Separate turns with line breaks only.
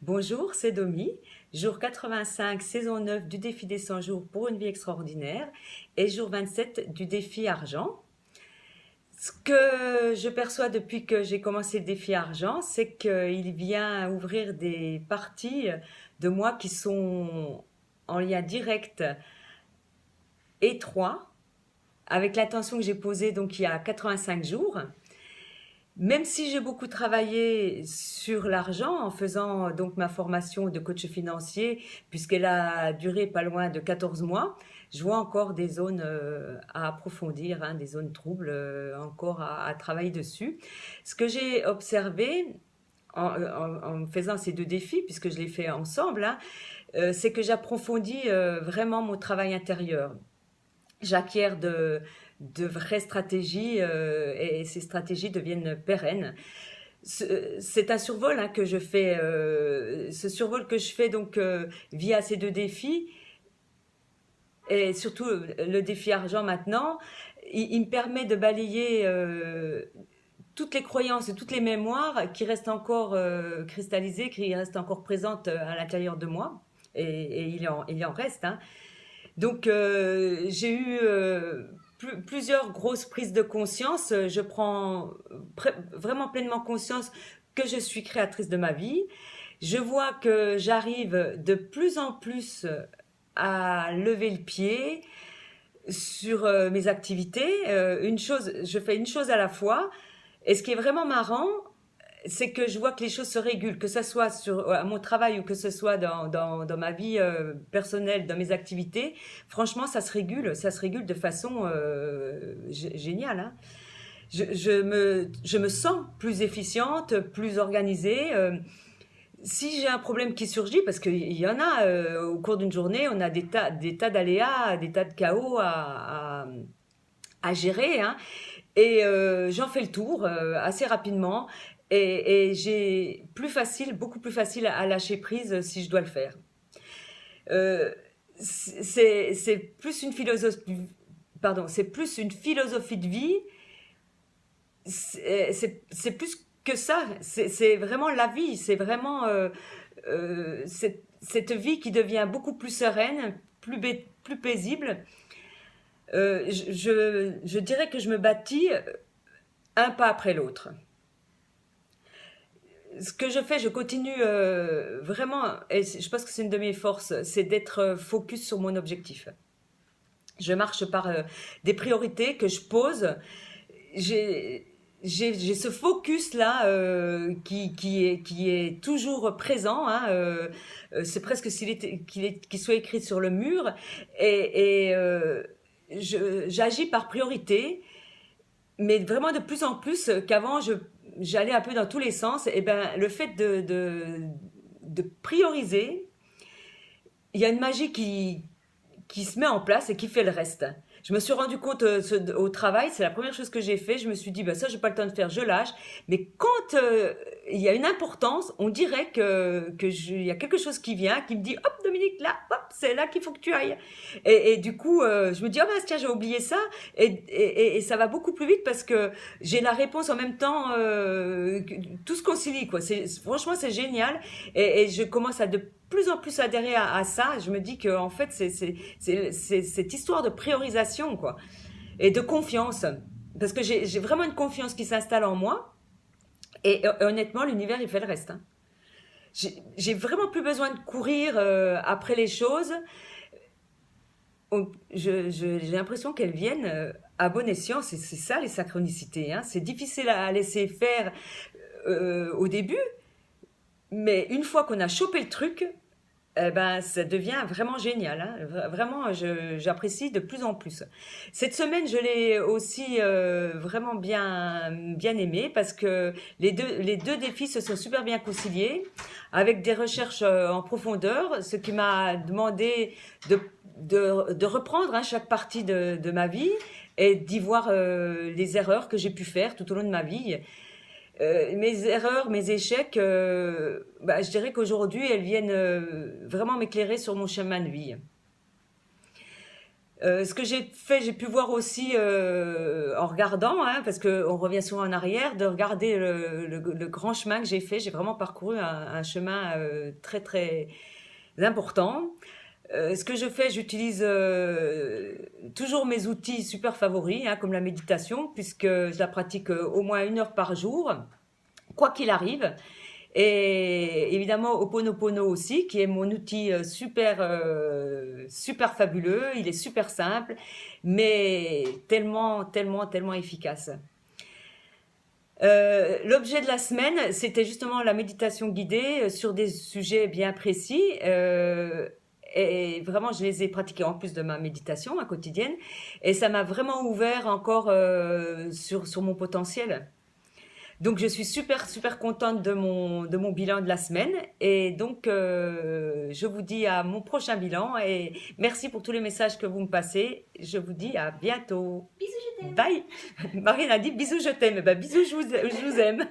Bonjour, c'est Domi, jour 85, saison 9 du défi des 100 jours pour une vie extraordinaire et jour 27 du défi argent. Ce que je perçois depuis que j'ai commencé le défi argent, c'est qu'il vient ouvrir des parties de moi qui sont en lien direct, étroit, avec l'intention que j'ai posée donc il y a 85 jours. Même si j'ai beaucoup travaillé sur l'argent en faisant donc ma formation de coach financier, puisqu'elle a duré pas loin de 14 mois, je vois encore des zones à approfondir, hein, des zones troubles encore à travailler dessus. Ce que j'ai observé en faisant ces deux défis, puisque je les fais ensemble, hein, c'est que j'approfondis vraiment mon travail intérieur. J'acquiers de vraies stratégies et ces stratégies deviennent pérennes. C'est un survol hein, que je fais, ce survol que je fais donc via ces deux défis et surtout le défi argent maintenant, il me permet de balayer toutes les croyances et toutes les mémoires qui restent encore cristallisées, qui restent encore présentes à l'intérieur de moi. Et il en reste. Hein. Donc j'ai eu plusieurs grosses prises de conscience. Je prends vraiment pleinement conscience que je suis créatrice de ma vie. Je vois que j'arrive de plus en plus à lever le pied sur mes activités. Je fais une chose à la fois. Et ce qui est vraiment marrant, c'est que je vois que les choses se régulent, que ce soit à mon travail ou que ce soit dans ma vie personnelle, dans mes activités. Franchement, ça se régule de façon géniale. Hein. Je me sens plus efficiente, plus organisée. Si j'ai un problème qui surgit, parce qu'il y en a au cours d'une journée, on a des tas d'aléas, des tas de chaos à gérer. Hein. Et j'en fais le tour assez rapidement. Et j'ai beaucoup plus facile à lâcher prise si je dois le faire. Euh, c'est plus une philosophie, pardon, c'est plus une philosophie de vie. C'est plus que ça. C'est vraiment la vie. C'est vraiment cette vie qui devient beaucoup plus sereine, plus paisible. Je dirais que je me bâtis un pas après l'autre. Ce que je fais, je continue vraiment, et je pense que c'est une de mes forces, c'est d'être focus sur mon objectif. Je marche par des priorités que je pose. J'ai j'ai ce focus là qui est toujours présent. Hein, c'est presque qu'il soit écrit sur le mur. Et j'agis par priorité, mais vraiment de plus en plus qu'avant, j'allais un peu dans tous les sens. Et ben, le fait de prioriser, il y a une magie qui se met en place et qui fait le reste. Je me suis rendu compte au travail, c'est la première chose que j'ai fait. Je me suis dit, bah ça, j'ai pas le temps de faire, je lâche. Mais quand il y a une importance, on dirait il y a quelque chose qui vient, qui me dit, hop, Dominique, là, hop, c'est là qu'il faut que tu ailles. Et du coup, je me dis, oh bah tiens, j'ai oublié ça. Et ça va beaucoup plus vite parce que j'ai la réponse en même temps, tout se concilie, quoi. Franchement, c'est génial. Et je commence à de plus en plus adhérer à ça. Je me dis que en fait, c'est cette histoire de priorisation, quoi, et de confiance. Parce que j'ai vraiment une confiance qui s'installe en moi. Et honnêtement, l'univers, il fait le reste. Hein. J'ai vraiment plus besoin de courir après les choses. J'ai l'impression qu'elles viennent à bon escient. C'est ça les synchronicités. Hein. C'est difficile à laisser faire au début, mais une fois qu'on a chopé le truc, eh ben, ça devient vraiment génial. Hein. Vraiment, j'apprécie de plus en plus. Cette semaine, je l'ai aussi vraiment bien aimé parce que les deux défis se sont super bien conciliés avec des recherches en profondeur, ce qui m'a demandé de reprendre hein, chaque partie de ma vie et d'y voir les erreurs que j'ai pu faire tout au long de ma vie. Mes erreurs, mes échecs, bah, je dirais qu'aujourd'hui, elles viennent vraiment m'éclairer sur mon chemin de vie. Ce que j'ai fait, j'ai pu voir aussi en regardant, hein, parce qu'on revient souvent en arrière, de regarder le grand chemin que j'ai fait. J'ai vraiment parcouru un chemin très très important. Ce que je fais, j'utilise toujours mes outils super favoris, hein, comme la méditation, puisque je la pratique au moins 1 heure par jour, quoi qu'il arrive. Et évidemment, Ho'oponopono aussi, qui est mon outil super fabuleux. Il est super simple, mais tellement, tellement, tellement efficace. L'objet de la semaine, c'était justement la méditation guidée sur des sujets bien précis. Et vraiment, je les ai pratiqués en plus de ma méditation quotidienne. Et ça m'a vraiment ouvert encore sur mon potentiel. Donc je suis super contente de mon bilan de la semaine et donc je vous dis à mon prochain bilan et merci pour tous les messages que vous me passez. Je vous dis à bientôt.
Bisous, je t'aime.
Bye. Marine a dit bisous je t'aime. Eh ben, bisous je vous aime.